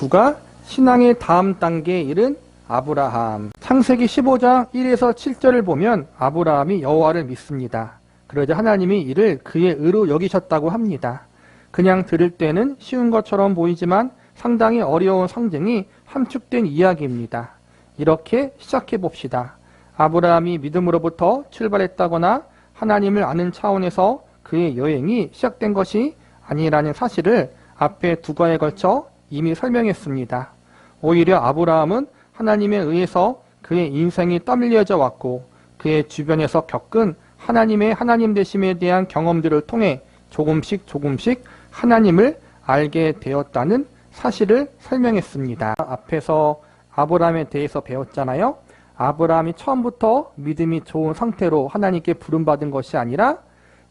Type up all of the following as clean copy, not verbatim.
제9가 신앙의 다음 단계에 이른 아브라함. 창세기 15장 1에서 7절을 보면 아브라함이 여호와를 믿습니다. 그러자 하나님이 이를 그의 의로 여기셨다고 합니다. 그냥 들을 때는 쉬운 것처럼 보이지만 상당히 어려운 상징이 함축된 이야기입니다. 이렇게 시작해 봅시다. 아브라함이 믿음으로부터 출발했다거나 하나님을 아는 차원에서 그의 여행이 시작된 것이 아니라는 사실을 앞에 두 과에 걸쳐 이미 설명했습니다. 오히려 아브라함은 하나님에 의해서 그의 인생이 떠밀려져 왔고 그의 주변에서 겪은 하나님의 하나님 되심에 대한 경험들을 통해 조금씩 하나님을 알게 되었다는 사실을 설명했습니다. 앞에서 아브라함에 대해서 배웠잖아요. 아브라함이 처음부터 믿음이 좋은 상태로 하나님께 부름받은 것이 아니라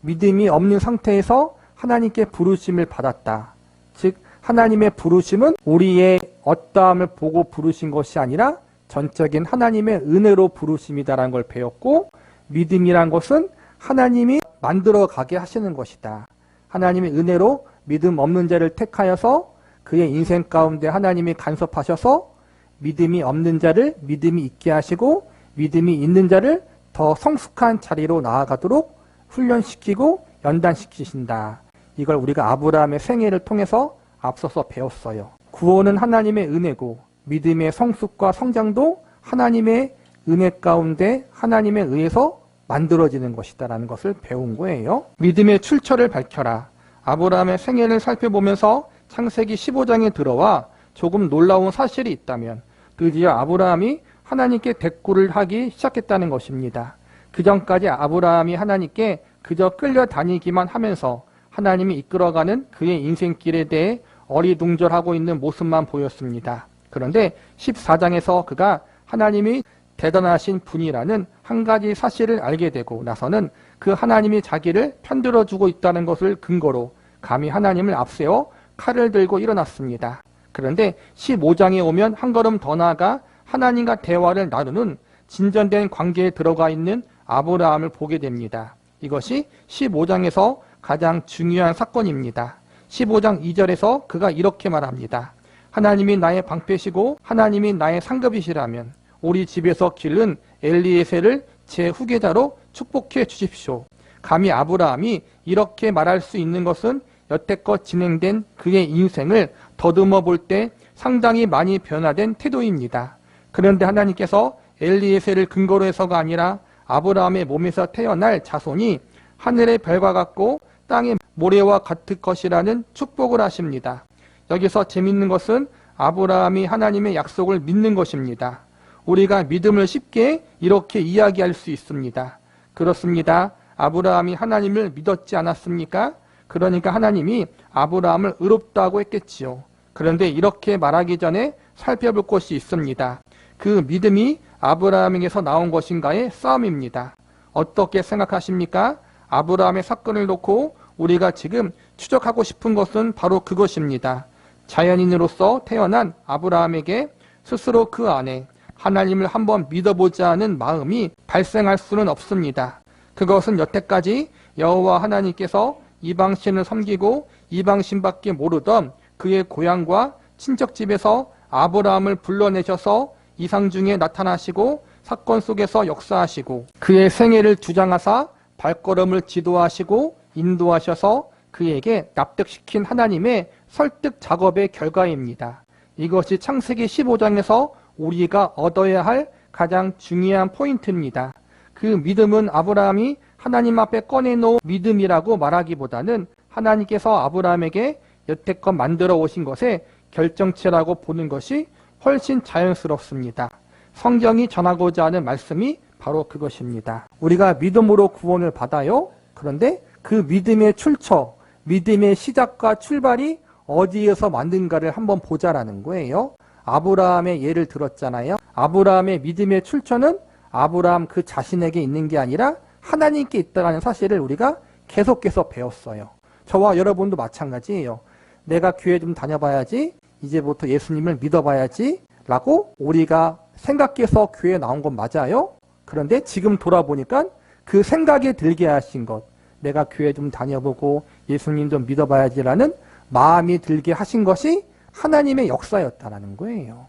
믿음이 없는 상태에서 하나님께 부르심을 받았다. 즉 하나님의 부르심은 우리의 어떠함을 보고 부르신 것이 아니라 전적인 하나님의 은혜로 부르심이다라는 걸 배웠고, 믿음이란 것은 하나님이 만들어가게 하시는 것이다. 하나님의 은혜로 믿음 없는 자를 택하여서 그의 인생 가운데 하나님이 간섭하셔서 믿음이 없는 자를 믿음이 있게 하시고 믿음이 있는 자를 더 성숙한 자리로 나아가도록 훈련시키고 연단시키신다. 이걸 우리가 아브라함의 생애를 통해서 앞서서 배웠어요. 구원은 하나님의 은혜고 믿음의 성숙과 성장도 하나님의 은혜 가운데 하나님에 의해서 만들어지는 것이다라는 것을 배운 거예요. 믿음의 출처를 밝혀라. 아브라함의 생애를 살펴보면서 창세기 15장에 들어와 조금 놀라운 사실이 있다면 드디어 아브라함이 하나님께 대꾸를 하기 시작했다는 것입니다. 그전까지 아브라함이 하나님께 그저 끌려다니기만 하면서 하나님이 이끌어가는 그의 인생길에 대해 어리둥절하고 있는 모습만 보였습니다. 그런데 14장에서 그가 하나님이 대단하신 분이라는 한 가지 사실을 알게 되고 나서는 그 하나님이 자기를 편들어주고 있다는 것을 근거로 감히 하나님을 앞세워 칼을 들고 일어났습니다. 그런데 15장에 오면 한 걸음 더 나아가 하나님과 대화를 나누는 진전된 관계에 들어가 있는 아브라함을 보게 됩니다. 이것이 15장에서 가장 중요한 사건입니다. 15장 2절에서 그가 이렇게 말합니다. 하나님이 나의 방패시고 하나님이 나의 상급이시라면 우리 집에서 기른 엘리에셀을 제 후계자로 축복해 주십시오. 감히 아브라함이 이렇게 말할 수 있는 것은 여태껏 진행된 그의 인생을 더듬어 볼 때 상당히 많이 변화된 태도입니다. 그런데 하나님께서 엘리에셀을 근거로 해서가 아니라 아브라함의 몸에서 태어날 자손이 하늘의 별과 같고 땅의 모래와 같을 것이라는 축복을 하십니다. 여기서 재밌는 것은 아브라함이 하나님의 약속을 믿는 것입니다. 우리가 믿음을 쉽게 이렇게 이야기할 수 있습니다. 그렇습니다. 아브라함이 하나님을 믿었지 않았습니까? 그러니까 하나님이 아브라함을 의롭다고 했겠지요. 그런데 이렇게 말하기 전에 살펴볼 것이 있습니다. 그 믿음이 아브라함에게서 나온 것인가의 싸움입니다. 어떻게 생각하십니까? 아브라함의 사건을 놓고 우리가 지금 추적하고 싶은 것은 바로 그것입니다. 자연인으로서 태어난 아브라함에게 스스로 그 안에 하나님을 한번 믿어보자는 마음이 발생할 수는 없습니다. 그것은 여태까지 여호와 하나님께서 이방신을 섬기고 이방신밖에 모르던 그의 고향과 친척집에서 아브라함을 불러내셔서 이상 중에 나타나시고 사건 속에서 역사하시고 그의 생애를 주장하사 발걸음을 지도하시고 인도하셔서 그에게 납득시킨 하나님의 설득 작업의 결과입니다. 이것이 창세기 15장에서 우리가 얻어야 할 가장 중요한 포인트입니다. 그 믿음은 아브라함이 하나님 앞에 꺼내놓은 믿음이라고 말하기보다는 하나님께서 아브라함에게 여태껏 만들어 오신 것의 결정체라고 보는 것이 훨씬 자연스럽습니다. 성경이 전하고자 하는 말씀이 바로 그것입니다. 우리가 믿음으로 구원을 받아요. 그런데 그 믿음의 출처, 믿음의 시작과 출발이 어디에서 만든가를 한번 보자라는 거예요. 아브라함의 예를 들었잖아요. 아브라함의 믿음의 출처는 아브라함 그 자신에게 있는 게 아니라 하나님께 있다는 사실을 우리가 계속해서 배웠어요. 저와 여러분도 마찬가지예요. 내가 교회 좀 다녀봐야지, 이제부터 예수님을 믿어봐야지 라고 우리가 생각해서 교회에 나온 건 맞아요. 그런데 지금 돌아보니까 그 생각에 들게 하신 것, 내가 교회 좀 다녀보고 예수님 좀 믿어봐야지라는 마음이 들게 하신 것이 하나님의 역사였다라는 거예요.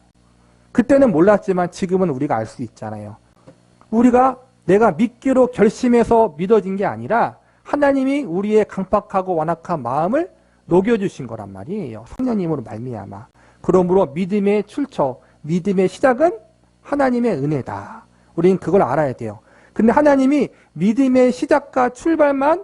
그때는 몰랐지만 지금은 우리가 알 수 있잖아요. 내가 믿기로 결심해서 믿어진 게 아니라 하나님이 우리의 강팍하고 완악한 마음을 녹여주신 거란 말이에요. 성령님으로 말미암아. 그러므로 믿음의 출처, 믿음의 시작은 하나님의 은혜다. 우리는 그걸 알아야 돼요. 근데 하나님이 믿음의 시작과 출발만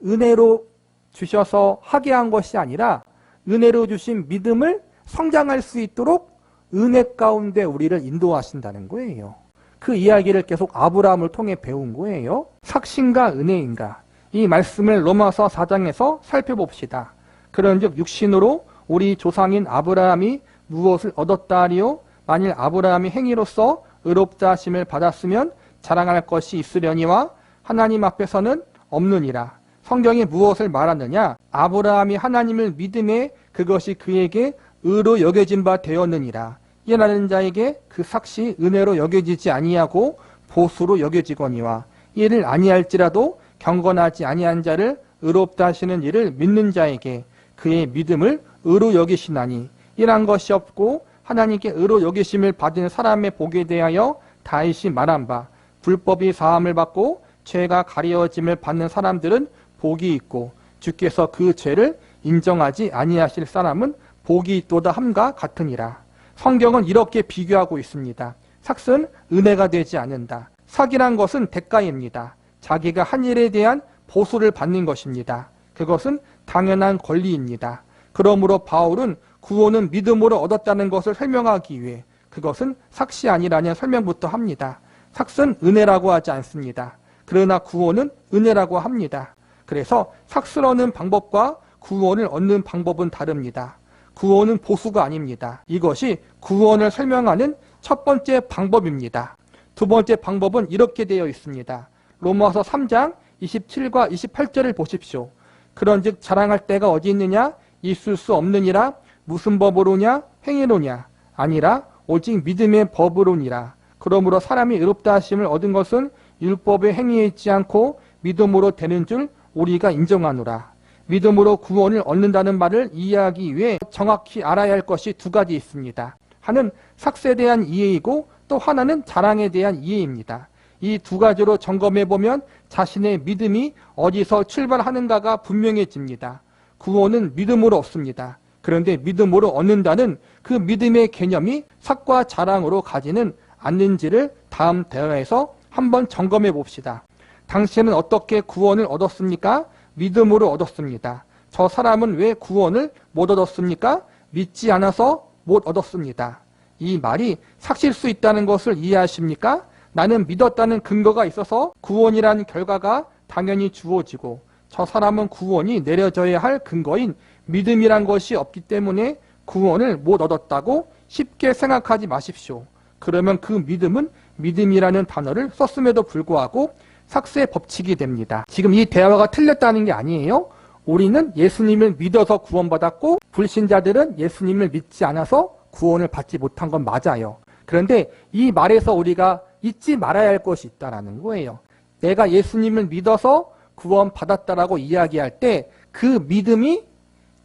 은혜로 주셔서 하게 한 것이 아니라 은혜로 주신 믿음을 성장할 수 있도록 은혜 가운데 우리를 인도하신다는 거예요. 그 이야기를 계속 아브라함을 통해 배운 거예요. 삭신과 은혜인가? 이 말씀을 로마서 4장에서 살펴봅시다. 그런즉 육신으로 우리 조상인 아브라함이 무엇을 얻었다 하리요? 만일 아브라함이 행위로서 의롭다 하심을 받았으면 자랑할 것이 있으려니와 하나님 앞에서는 없느니라. 성경이 무엇을 말하느냐? 아브라함이 하나님을 믿음에 그것이 그에게 의로 여겨진 바 되었느니라. 일하는 자에게 그 삭시 은혜로 여겨지지 아니하고 보수로 여겨지거니와 이를 아니할지라도 경건하지 아니한 자를 의롭다 하시는 이를 믿는 자에게 그의 믿음을 의로 여기시나니 이란 것이 없고 하나님께 의로 여기심을 받은 사람의 복에 대하여 다윗이 말한 바 불법이 사함을 받고 죄가 가려짐을 받는 사람들은 복이 있고 주께서 그 죄를 인정하지 아니하실 사람은 복이 있도다 함과 같으니라. 성경은 이렇게 비교하고 있습니다. 삭은 은혜가 되지 않는다. 삭이란 것은 대가입니다. 자기가 한 일에 대한 보수를 받는 것입니다. 그것은 당연한 권리입니다. 그러므로 바울은 구원은 믿음으로 얻었다는 것을 설명하기 위해 그것은 삭이 아니라는 설명부터 합니다. 삭은 은혜라고 하지 않습니다. 그러나 구원은 은혜라고 합니다. 그래서 삭을 얻는 방법과 구원을 얻는 방법은 다릅니다. 구원은 보수가 아닙니다. 이것이 구원을 설명하는 첫 번째 방법입니다. 두 번째 방법은 이렇게 되어 있습니다. 로마서 3장 27과 28절을 보십시오. 그런즉 자랑할 때가 어디 있느냐? 있을 수 없느니라. 무슨 법으로냐? 행위로냐? 아니라 오직 믿음의 법으로니라. 그러므로 사람이 의롭다 하심을 얻은 것은 율법의 행위에 있지 않고 믿음으로 되는 줄 우리가 인정하노라. 믿음으로 구원을 얻는다는 말을 이해하기 위해 정확히 알아야 할 것이 두 가지 있습니다. 하나는 삭스에 대한 이해이고 또 하나는 자랑에 대한 이해입니다. 이 두 가지로 점검해보면 자신의 믿음이 어디서 출발하는가가 분명해집니다. 구원은 믿음으로 얻습니다. 그런데 믿음으로 얻는다는 그 믿음의 개념이 삭과 자랑으로 가지는 않는지를 다음 대화에서 한번 점검해 봅시다. 당신은 어떻게 구원을 얻었습니까? 믿음으로 얻었습니다. 저 사람은 왜 구원을 못 얻었습니까? 믿지 않아서 못 얻었습니다. 이 말이 삭실 수 있다는 것을 이해하십니까? 나는 믿었다는 근거가 있어서 구원이라는 결과가 당연히 주어지고 저 사람은 구원이 내려져야 할 근거인 믿음이란 것이 없기 때문에 구원을 못 얻었다고 쉽게 생각하지 마십시오. 그러면 그 믿음은 믿음이라는 단어를 썼음에도 불구하고 삭스의 법칙이 됩니다. 지금 이 대화가 틀렸다는 게 아니에요. 우리는 예수님을 믿어서 구원받았고 불신자들은 예수님을 믿지 않아서 구원을 받지 못한 건 맞아요. 그런데 이 말에서 우리가 잊지 말아야 할 것이 있다는 거예요. 내가 예수님을 믿어서 구원받았다라고 이야기할 때 그 믿음이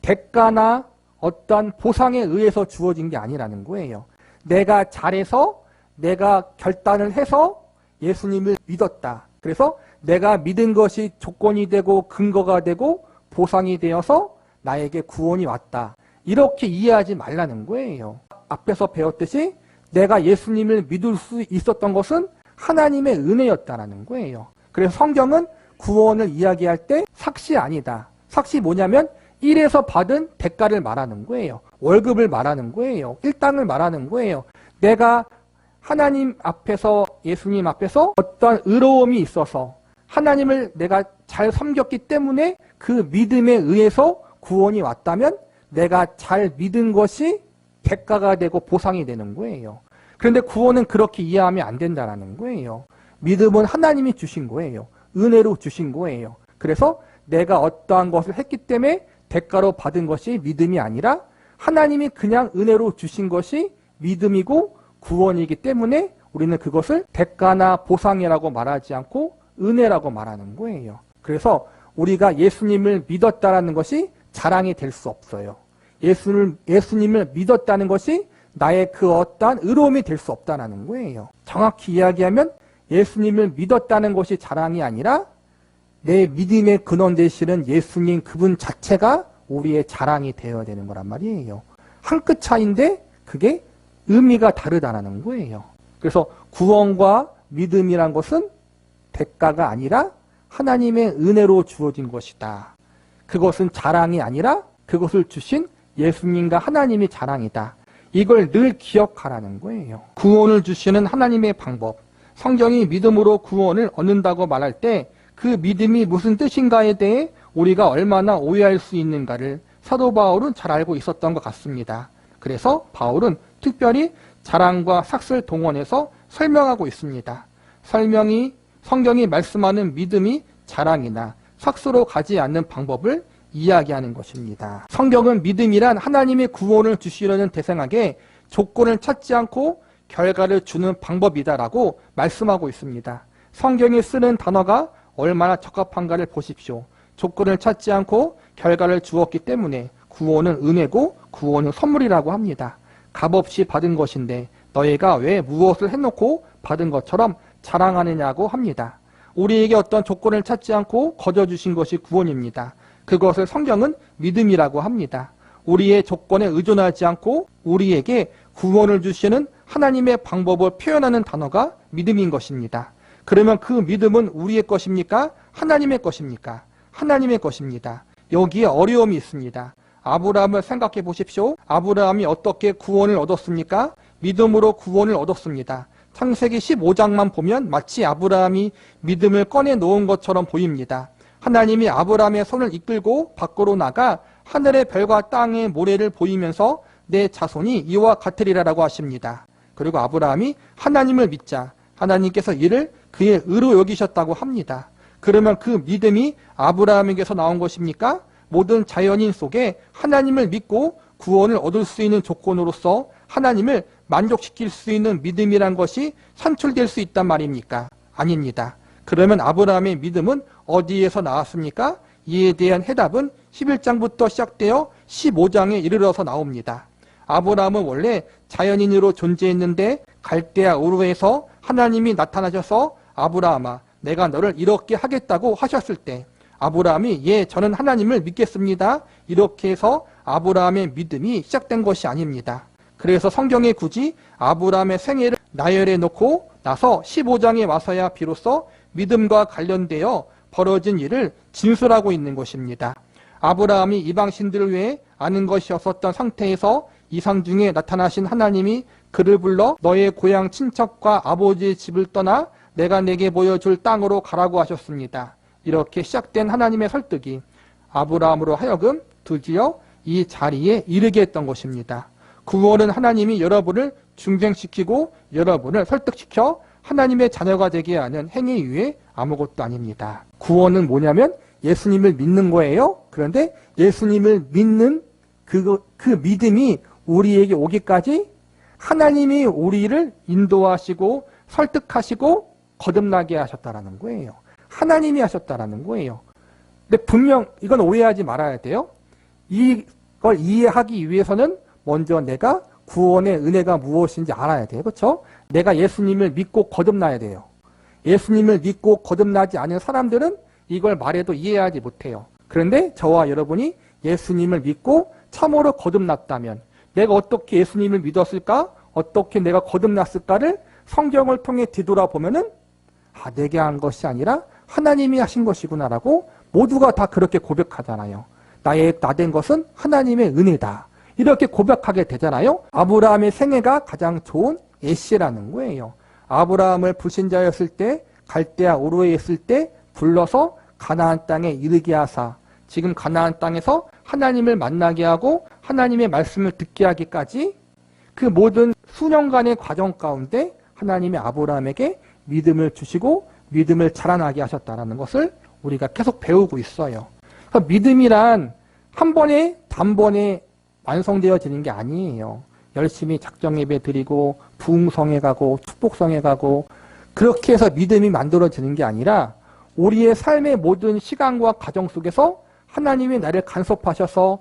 대가나 어떤 보상에 의해서 주어진 게 아니라는 거예요. 내가 잘해서 내가 결단을 해서 예수님을 믿었다. 그래서 내가 믿은 것이 조건이 되고 근거가 되고 보상이 되어서 나에게 구원이 왔다. 이렇게 이해하지 말라는 거예요. 앞에서 배웠듯이 내가 예수님을 믿을 수 있었던 것은 하나님의 은혜였다라는 거예요. 그래서 성경은 구원을 이야기할 때 삭시 아니다. 삭시 뭐냐면 일에서 받은 대가를 말하는 거예요. 월급을 말하는 거예요. 일당을 말하는 거예요. 내가 하나님 앞에서 예수님 앞에서 어떤 의로움이 있어서 하나님을 내가 잘 섬겼기 때문에 그 믿음에 의해서 구원이 왔다면 내가 잘 믿은 것이 대가가 되고 보상이 되는 거예요. 그런데 구원은 그렇게 이해하면 안 된다는 거예요. 믿음은 하나님이 주신 거예요. 은혜로 주신 거예요. 그래서 내가 어떠한 것을 했기 때문에 대가로 받은 것이 믿음이 아니라 하나님이 그냥 은혜로 주신 것이 믿음이고 구원이기 때문에 우리는 그것을 대가나 보상이라고 말하지 않고 은혜라고 말하는 거예요. 그래서 우리가 예수님을 믿었다라는 것이 자랑이 될 수 없어요. 예수님을 믿었다는 것이 나의 그 어떠한 의로움이 될 수 없다는 거예요. 정확히 이야기하면 예수님을 믿었다는 것이 자랑이 아니라 내 믿음의 근원 되시는 예수님 그분 자체가 우리의 자랑이 되어야 되는 거란 말이에요. 한 끗 차이인데 그게 의미가 다르다는 거예요. 그래서 구원과 믿음이란 것은 대가가 아니라 하나님의 은혜로 주어진 것이다. 그것은 자랑이 아니라 그것을 주신 예수님과 하나님이 자랑이다. 이걸 늘 기억하라는 거예요. 구원을 주시는 하나님의 방법. 성경이 믿음으로 구원을 얻는다고 말할 때 그 믿음이 무슨 뜻인가에 대해 우리가 얼마나 오해할 수 있는가를 사도 바울은 잘 알고 있었던 것 같습니다. 그래서 바울은 특별히 자랑과 삭슬 동원해서 설명하고 있습니다. 성경이 말씀하는 믿음이 자랑이나 삭스로 가지 않는 방법을 이야기하는 것입니다. 성경은 믿음이란 하나님의 구원을 주시려는 대상에게 조건을 찾지 않고 결과를 주는 방법이다라고 말씀하고 있습니다. 성경이 쓰는 단어가 얼마나 적합한가를 보십시오. 조건을 찾지 않고 결과를 주었기 때문에 구원은 은혜고 구원은 선물이라고 합니다. 값없이 받은 것인데 너희가 왜 무엇을 해놓고 받은 것처럼 자랑하느냐고 합니다. 우리에게 어떤 조건을 찾지 않고 거저주신 것이 구원입니다. 그것을 성경은 믿음이라고 합니다. 우리의 조건에 의존하지 않고 우리에게 구원을 주시는 하나님의 방법을 표현하는 단어가 믿음인 것입니다. 그러면 그 믿음은 우리의 것입니까? 하나님의 것입니까? 하나님의 것입니다. 여기에 어려움이 있습니다. 아브라함을 생각해 보십시오. 아브라함이 어떻게 구원을 얻었습니까? 믿음으로 구원을 얻었습니다. 창세기 15장만 보면 마치 아브라함이 믿음을 꺼내 놓은 것처럼 보입니다. 하나님이 아브라함의 손을 이끌고 밖으로 나가 하늘의 별과 땅의 모래를 보이면서 내 자손이 이와 같으리라라고 하십니다. 그리고 아브라함이 하나님을 믿자 하나님께서 이를 그의 의로 여기셨다고 합니다. 그러면 그 믿음이 아브라함에게서 나온 것입니까? 모든 자연인 속에 하나님을 믿고 구원을 얻을 수 있는 조건으로서 하나님을 만족시킬 수 있는 믿음이란 것이 산출될 수 있단 말입니까? 아닙니다. 그러면 아브라함의 믿음은 어디에서 나왔습니까? 이에 대한 해답은 11장부터 시작되어 15장에 이르러서 나옵니다. 아브라함은 원래 자연인으로 존재했는데 갈대아 우르에서 하나님이 나타나셔서 아브라함아 내가 너를 이렇게 하겠다고 하셨을 때 아브라함이 예 저는 하나님을 믿겠습니다. 이렇게 해서 아브라함의 믿음이 시작된 것이 아닙니다. 그래서 성경에 굳이 아브라함의 생애를 나열해 놓고 나서 15장에 와서야 비로소 믿음과 관련되어 벌어진 일을 진술하고 있는 것입니다. 아브라함이 이방신들을 위해 아는 것이 없었던 상태에서 이상 중에 나타나신 하나님이 그를 불러 너의 고향 친척과 아버지의 집을 떠나 내가 내게 보여줄 땅으로 가라고 하셨습니다. 이렇게 시작된 하나님의 설득이 아브라함으로 하여금 드디어 이 자리에 이르게 했던 것입니다. 구원은 하나님이 여러분을 중생시키고 여러분을 설득시켜 하나님의 자녀가 되게 하는 행위 이외에 아무것도 아닙니다. 구원은 뭐냐면 예수님을 믿는 거예요. 그런데 예수님을 믿는 그 믿음이 우리에게 오기까지 하나님이 우리를 인도하시고 설득하시고 거듭나게 하셨다라는 거예요. 하나님이 하셨다라는 거예요. 근데 분명 이건 오해하지 말아야 돼요. 이걸 이해하기 위해서는 먼저 내가 구원의 은혜가 무엇인지 알아야 돼요. 그렇죠? 내가 예수님을 믿고 거듭나야 돼요. 예수님을 믿고 거듭나지 않은 사람들은 이걸 말해도 이해하지 못해요. 그런데 저와 여러분이 예수님을 믿고 참으로 거듭났다면 내가 어떻게 예수님을 믿었을까? 어떻게 내가 거듭났을까를 성경을 통해 뒤돌아보면은 내게 한 것이 아니라 하나님이 하신 것이구나라고 모두가 다 그렇게 고백하잖아요. 나된 것은 하나님의 은혜다. 이렇게 고백하게 되잖아요. 아브라함의 생애가 가장 좋은 예시라는 거예요. 아브라함을 불신자였을 때 갈대아 우르에 있을 때 불러서 가나안 땅에 이르게 하사 지금 가나안 땅에서 하나님을 만나게 하고 하나님의 말씀을 듣게 하기까지 그 모든 수년간의 과정 가운데 하나님이 아브라함에게 믿음을 주시고 믿음을 자라나게 하셨다는 것을 우리가 계속 배우고 있어요. 그래서 믿음이란 한 번에 단번에 완성되어지는 게 아니에요. 열심히 작정예배 드리고 부흥성에 가고 축복성에 가고 그렇게 해서 믿음이 만들어지는 게 아니라 우리의 삶의 모든 시간과 과정 속에서 하나님이 나를 간섭하셔서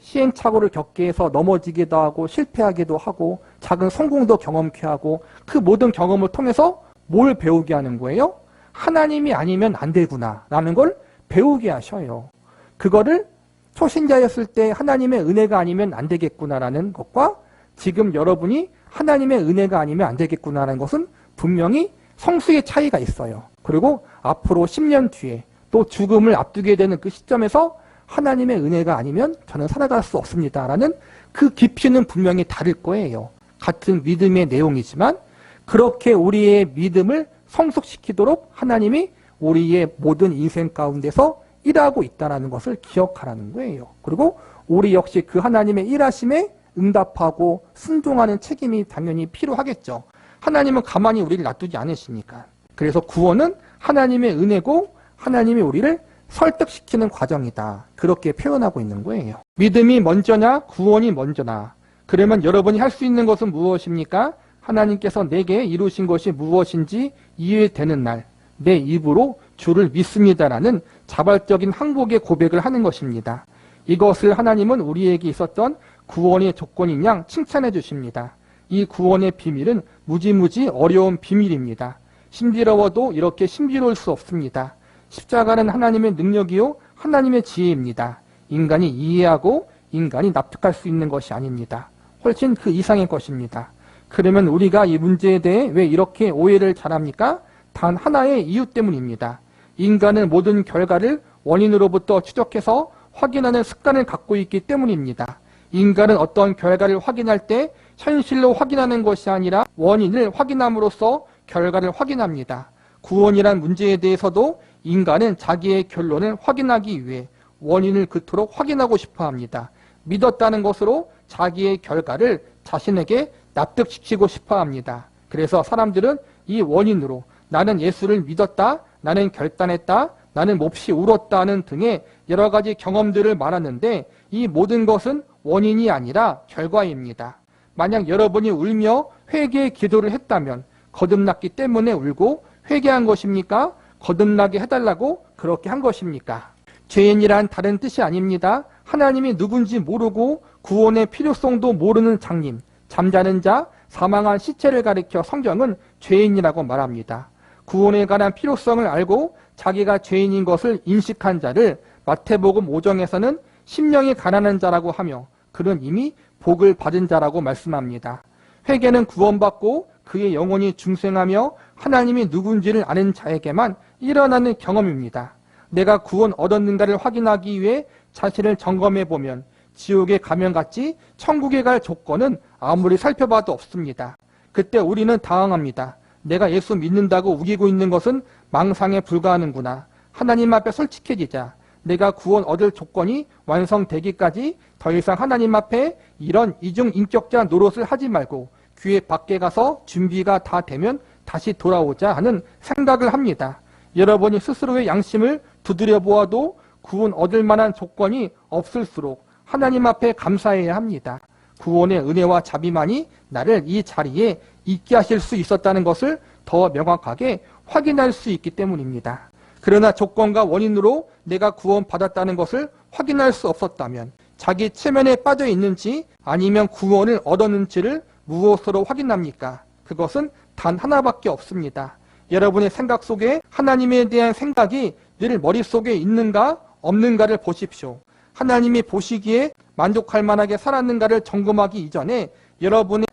시행착오를 겪게 해서 넘어지기도 하고 실패하기도 하고 작은 성공도 경험케 하고 그 모든 경험을 통해서 뭘 배우게 하는 거예요? 하나님이 아니면 안 되구나 라는 걸 배우게 하셔요. 그거를 초신자였을 때 하나님의 은혜가 아니면 안 되겠구나라는 것과 지금 여러분이 하나님의 은혜가 아니면 안 되겠구나라는 것은 분명히 성수의 차이가 있어요. 그리고 앞으로 10년 뒤에 또 죽음을 앞두게 되는 그 시점에서 하나님의 은혜가 아니면 저는 살아갈 수 없습니다라는 그 깊이는 분명히 다를 거예요. 같은 믿음의 내용이지만 그렇게 우리의 믿음을 성숙시키도록 하나님이 우리의 모든 인생 가운데서 일하고 있다는 것을 기억하라는 거예요. 그리고 우리 역시 그 하나님의 일하심에 응답하고 순종하는 책임이 당연히 필요하겠죠. 하나님은 가만히 우리를 놔두지 않으시니까. 그래서 구원은 하나님의 은혜고 하나님이 우리를 설득시키는 과정이다. 그렇게 표현하고 있는 거예요. 믿음이 먼저냐 구원이 먼저나. 그러면 여러분이 할 수 있는 것은 무엇입니까? 하나님께서 내게 이루신 것이 무엇인지 이해되는 날 내 입으로 주를 믿습니다라는 자발적인 항복의 고백을 하는 것입니다. 이것을 하나님은 우리에게 있었던 구원의 조건인 양 칭찬해 주십니다. 이 구원의 비밀은 무지무지 어려운 비밀입니다. 신비로워도 이렇게 신비로울 수 없습니다. 십자가는 하나님의 능력이요 하나님의 지혜입니다. 인간이 이해하고 인간이 납득할 수 있는 것이 아닙니다. 훨씬 그 이상의 것입니다. 그러면 우리가 이 문제에 대해 왜 이렇게 오해를 잘합니까? 단 하나의 이유 때문입니다. 인간은 모든 결과를 원인으로부터 추적해서 확인하는 습관을 갖고 있기 때문입니다. 인간은 어떤 결과를 확인할 때 현실로 확인하는 것이 아니라 원인을 확인함으로써 결과를 확인합니다. 구원이란 문제에 대해서도 인간은 자기의 결론을 확인하기 위해 원인을 그토록 확인하고 싶어 합니다. 믿었다는 것으로 자기의 결과를 자신에게 납득시키고 싶어 합니다. 그래서 사람들은 이 원인으로 나는 예수를 믿었다, 나는 결단했다, 나는 몹시 울었다는 등의 여러 가지 경험들을 말하는데 이 모든 것은 원인이 아니라 결과입니다. 만약 여러분이 울며 회개의 기도를 했다면 거듭났기 때문에 울고 회개한 것입니까? 거듭나게 해달라고 그렇게 한 것입니까? 죄인이란 다른 뜻이 아닙니다. 하나님이 누군지 모르고 구원의 필요성도 모르는 장님, 잠자는 자, 사망한 시체를 가리켜 성경은 죄인이라고 말합니다. 구원에 관한 필요성을 알고 자기가 죄인인 것을 인식한 자를 마태복음 5장에서는 심령이 가난한 자라고 하며 그는 이미 복을 받은 자라고 말씀합니다. 회개는 구원받고 그의 영혼이 중생하며 하나님이 누군지를 아는 자에게만 일어나는 경험입니다. 내가 구원 얻었는가를 확인하기 위해 자신을 점검해보면 지옥에 가면 같이 천국에 갈 조건은 아무리 살펴봐도 없습니다. 그때 우리는 당황합니다. 내가 예수 믿는다고 우기고 있는 것은 망상에 불과하는구나. 하나님 앞에 솔직해지자. 내가 구원 얻을 조건이 완성되기까지 더 이상 하나님 앞에 이런 이중인격자 노릇을 하지 말고 교회 밖에 가서 준비가 다 되면 다시 돌아오자 하는 생각을 합니다. 여러분이 스스로의 양심을 두드려 보아도 구원 얻을 만한 조건이 없을수록 하나님 앞에 감사해야 합니다. 구원의 은혜와 자비만이 나를 이 자리에 있게 하실 수 있었다는 것을 더 명확하게 확인할 수 있기 때문입니다. 그러나 조건과 원인으로 내가 구원받았다는 것을 확인할 수 없었다면 자기 체면에 빠져 있는지 아니면 구원을 얻었는지를 무엇으로 확인합니까? 그것은 단 하나밖에 없습니다. 여러분의 생각 속에 하나님에 대한 생각이 늘 머릿속에 있는가 없는가를 보십시오. 하나님이 보시기에 만족할 만하게 살았는가를 점검하기 이전에 여러분의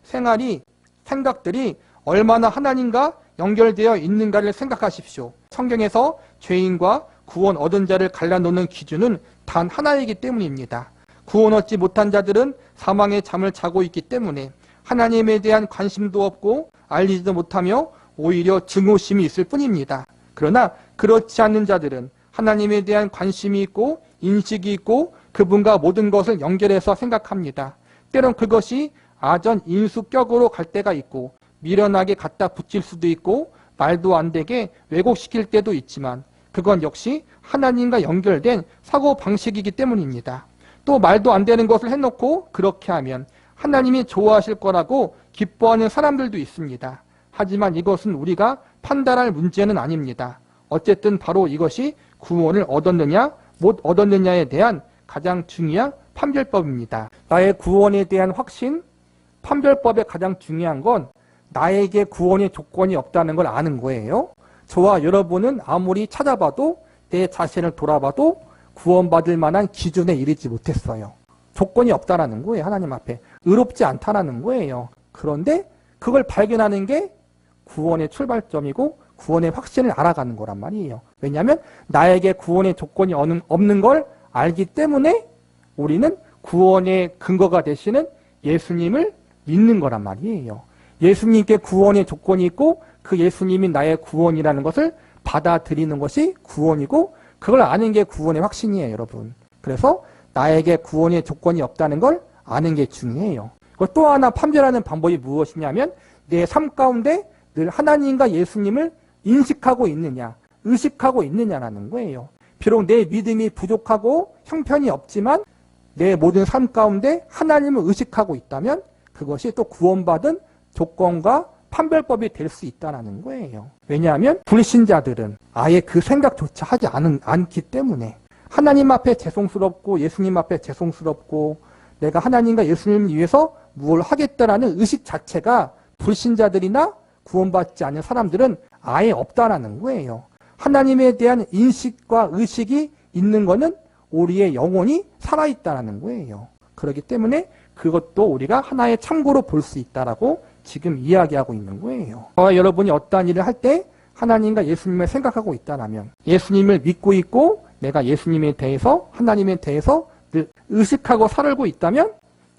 생각들이 얼마나 하나님과 연결되어 있는가를 생각하십시오. 성경에서 죄인과 구원 얻은 자를 갈라놓는 기준은 단 하나이기 때문입니다. 구원 얻지 못한 자들은 사망의 잠을 자고 있기 때문에 하나님에 대한 관심도 없고 알리지도 못하며 오히려 증오심이 있을 뿐입니다. 그러나 그렇지 않는 자들은 하나님에 대한 관심이 있고 인식이 있고 그분과 모든 것을 연결해서 생각합니다. 때론 그것이 아전 인수격으로 갈 때가 있고 미련하게 갖다 붙일 수도 있고 말도 안 되게 왜곡시킬 때도 있지만 그건 역시 하나님과 연결된 사고방식이기 때문입니다. 또 말도 안 되는 것을 해놓고 그렇게 하면 하나님이 좋아하실 거라고 기뻐하는 사람들도 있습니다. 하지만 이것은 우리가 판단할 문제는 아닙니다. 어쨌든 바로 이것이 구원을 얻었느냐 못 얻었느냐에 대한 가장 중요한 판별법입니다. 나의 구원에 대한 확신, 판별법의 가장 중요한 건 나에게 구원의 조건이 없다는 걸 아는 거예요. 저와 여러분은 아무리 찾아봐도 내 자신을 돌아봐도 구원받을 만한 기준에 이르지 못했어요. 조건이 없다라는 거예요. 하나님 앞에. 의롭지 않다라는 거예요. 그런데 그걸 발견하는 게 구원의 출발점이고 구원의 확신을 알아가는 거란 말이에요. 왜냐하면 나에게 구원의 조건이 없는 걸 알기 때문에 우리는 구원의 근거가 되시는 예수님을 믿는 거란 말이에요. 예수님께 구원의 조건이 있고 그 예수님이 나의 구원이라는 것을 받아들이는 것이 구원이고 그걸 아는 게 구원의 확신이에요, 여러분. 그래서 나에게 구원의 조건이 없다는 걸 아는 게 중요해요. 또 하나 판별하는 방법이 무엇이냐면 내 삶 가운데 늘 하나님과 예수님을 인식하고 있느냐, 의식하고 있느냐라는 거예요. 비록 내 믿음이 부족하고 형편이 없지만 내 모든 삶 가운데 하나님을 의식하고 있다면 그것이 또 구원받은 조건과 판별법이 될 수 있다는 거예요. 왜냐하면 불신자들은 아예 그 생각조차 하지 않기 때문에 하나님 앞에 죄송스럽고 예수님 앞에 죄송스럽고 내가 하나님과 예수님을 위해서 무엇을 하겠다라는 의식 자체가 불신자들이나 구원받지 않은 사람들은 아예 없다라는 거예요. 하나님에 대한 인식과 의식이 있는 것은 우리의 영혼이 살아있다는 거예요. 그렇기 때문에 그것도 우리가 하나의 참고로 볼 수 있다라고 지금 이야기하고 있는 거예요. 저와 여러분이 어떠한 일을 할 때 하나님과 예수님을 생각하고 있다면 예수님을 믿고 있고 내가 예수님에 대해서 하나님에 대해서 늘 의식하고 살고 있다면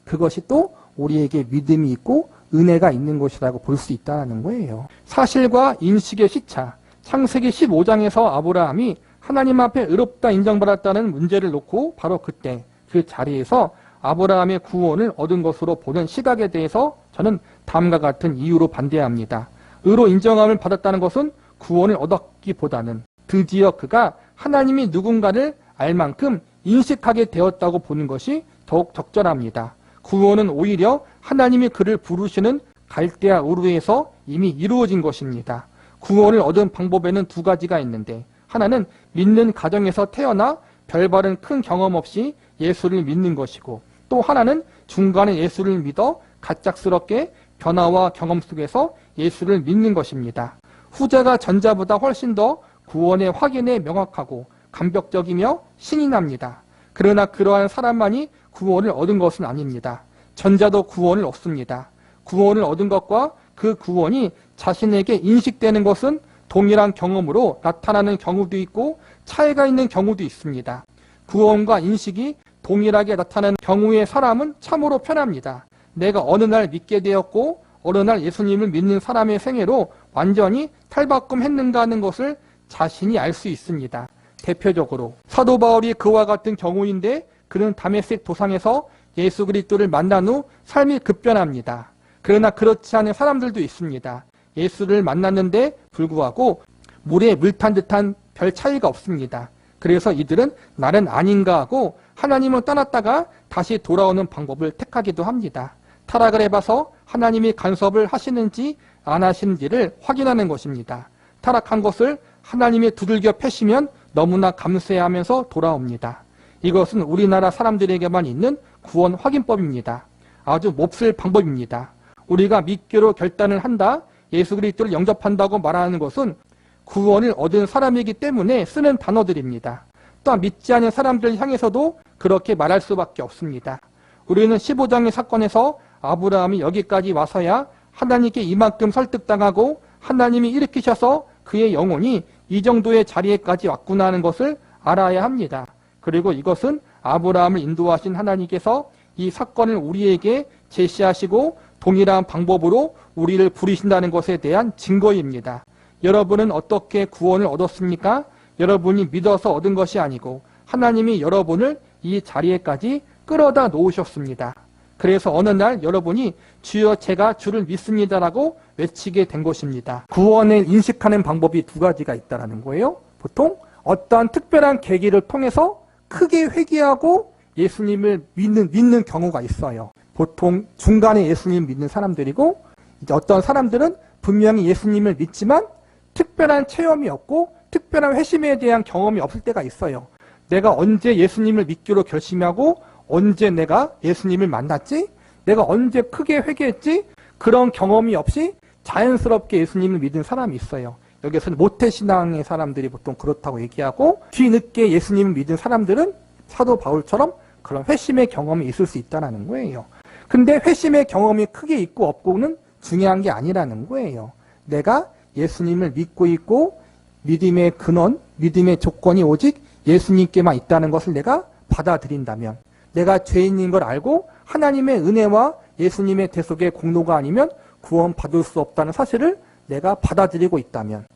그것이 또 우리에게 믿음이 있고 은혜가 있는 것이라고 볼 수 있다는 거예요. 사실과 인식의 시차, 창세기 15장에서 아브라함이 하나님 앞에 의롭다 인정받았다는 문제를 놓고 바로 그때 그 자리에서 아브라함의 구원을 얻은 것으로 보는 시각에 대해서 저는 다음과 같은 이유로 반대합니다. 의로 인정함을 받았다는 것은 구원을 얻었기보다는 드디어 그가 하나님이 누군가를 알 만큼 인식하게 되었다고 보는 것이 더욱 적절합니다. 구원은 오히려 하나님이 그를 부르시는 갈대아 우르에서 이미 이루어진 것입니다. 구원을 얻은 방법에는 두 가지가 있는데 하나는 믿는 가정에서 태어나 별바른 큰 경험 없이 예수를 믿는 것이고 또 하나는 중간에 예수를 믿어 갑작스럽게 변화와 경험 속에서 예수를 믿는 것입니다. 후자가 전자보다 훨씬 더 구원의 확인에 명확하고 감격적이며 신이 납니다. 그러나 그러한 사람만이 구원을 얻은 것은 아닙니다. 전자도 구원을 얻습니다. 구원을 얻은 것과 그 구원이 자신에게 인식되는 것은 동일한 경험으로 나타나는 경우도 있고 차이가 있는 경우도 있습니다. 구원과 인식이 동일하게 나타나는 경우의 사람은 참으로 편합니다. 내가 어느 날 믿게 되었고 어느 날 예수님을 믿는 사람의 생애로 완전히 탈바꿈했는가 하는 것을 자신이 알 수 있습니다. 대표적으로 사도 바울이 그와 같은 경우인데 그는 다메섹 도상에서 예수 그리스도를 만난 후 삶이 급변합니다. 그러나 그렇지 않은 사람들도 있습니다. 예수를 만났는데 불구하고 물에 물 탄 듯한 별 차이가 없습니다. 그래서 이들은 나는 아닌가 하고 하나님을 떠났다가 다시 돌아오는 방법을 택하기도 합니다. 타락을 해봐서 하나님이 간섭을 하시는지 안 하시는지를 확인하는 것입니다. 타락한 것을 하나님이 두들겨 패시면 너무나 감사해하면서 돌아옵니다. 이것은 우리나라 사람들에게만 있는 구원 확인법입니다. 아주 몹쓸 방법입니다. 우리가 믿기로 결단을 한다, 예수 그리스도를 영접한다고 말하는 것은 구원을 얻은 사람이기 때문에 쓰는 단어들입니다. 또한 믿지 않은 사람들 향해서도 그렇게 말할 수밖에 없습니다. 우리는 15장의 사건에서 아브라함이 여기까지 와서야 하나님께 이만큼 설득당하고 하나님이 일으키셔서 그의 영혼이 이 정도의 자리에까지 왔구나 하는 것을 알아야 합니다. 그리고 이것은 아브라함을 인도하신 하나님께서 이 사건을 우리에게 제시하시고 동일한 방법으로 우리를 부르신다는 것에 대한 증거입니다. 여러분은 어떻게 구원을 얻었습니까? 여러분이 믿어서 얻은 것이 아니고 하나님이 여러분을 이 자리에까지 끌어다 놓으셨습니다. 그래서 어느 날 여러분이 주여 제가 주를 믿습니다라고 외치게 된 것입니다. 구원을 인식하는 방법이 두 가지가 있다는 거예요. 보통 어떠한 특별한 계기를 통해서 크게 회개하고 예수님을 믿는 경우가 있어요. 보통 중간에 예수님을 믿는 사람들이고 이제 어떤 사람들은 분명히 예수님을 믿지만 특별한 체험이 없고 특별한 회심에 대한 경험이 없을 때가 있어요. 내가 언제 예수님을 믿기로 결심하고 언제 내가 예수님을 만났지? 내가 언제 크게 회개했지? 그런 경험이 없이 자연스럽게 예수님을 믿은 사람이 있어요. 여기서는 모태신앙의 사람들이 보통 그렇다고 얘기하고, 뒤늦게 예수님을 믿은 사람들은 사도 바울처럼 그런 회심의 경험이 있을 수 있다는 거예요. 근데 회심의 경험이 크게 있고 없고는 중요한 게 아니라는 거예요. 내가 예수님을 믿고 있고 믿음의 근원, 믿음의 조건이 오직 예수님께만 있다는 것을 내가 받아들인다면, 내가 죄인인 걸 알고 하나님의 은혜와 예수님의 대속의 공로가 아니면 구원 받을 수 없다는 사실을 내가 받아들이고 있다면,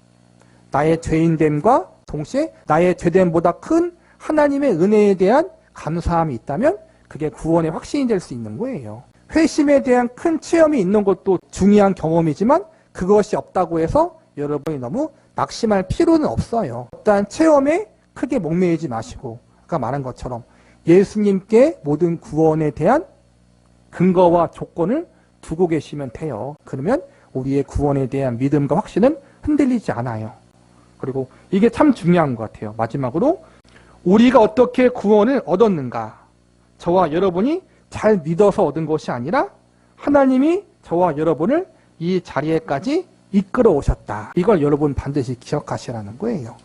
나의 죄인됨과 동시에 나의 죄됨보다 큰 하나님의 은혜에 대한 감사함이 있다면 그게 구원의 확신이 될 수 있는 거예요. 회심에 대한 큰 체험이 있는 것도 중요한 경험이지만 그것이 없다고 해서 여러분이 너무 낙심할 필요는 없어요. 어떠한 체험에 크게 목매이지 마시고, 아까 말한 것처럼 예수님께 모든 구원에 대한 근거와 조건을 두고 계시면 돼요. 그러면 우리의 구원에 대한 믿음과 확신은 흔들리지 않아요. 그리고 이게 참 중요한 것 같아요. 마지막으로 우리가 어떻게 구원을 얻었는가? 저와 여러분이 잘 믿어서 얻은 것이 아니라 하나님이 저와 여러분을 이 자리에까지 이끌어 오셨다. 이걸 여러분 반드시 기억하시라는 거예요.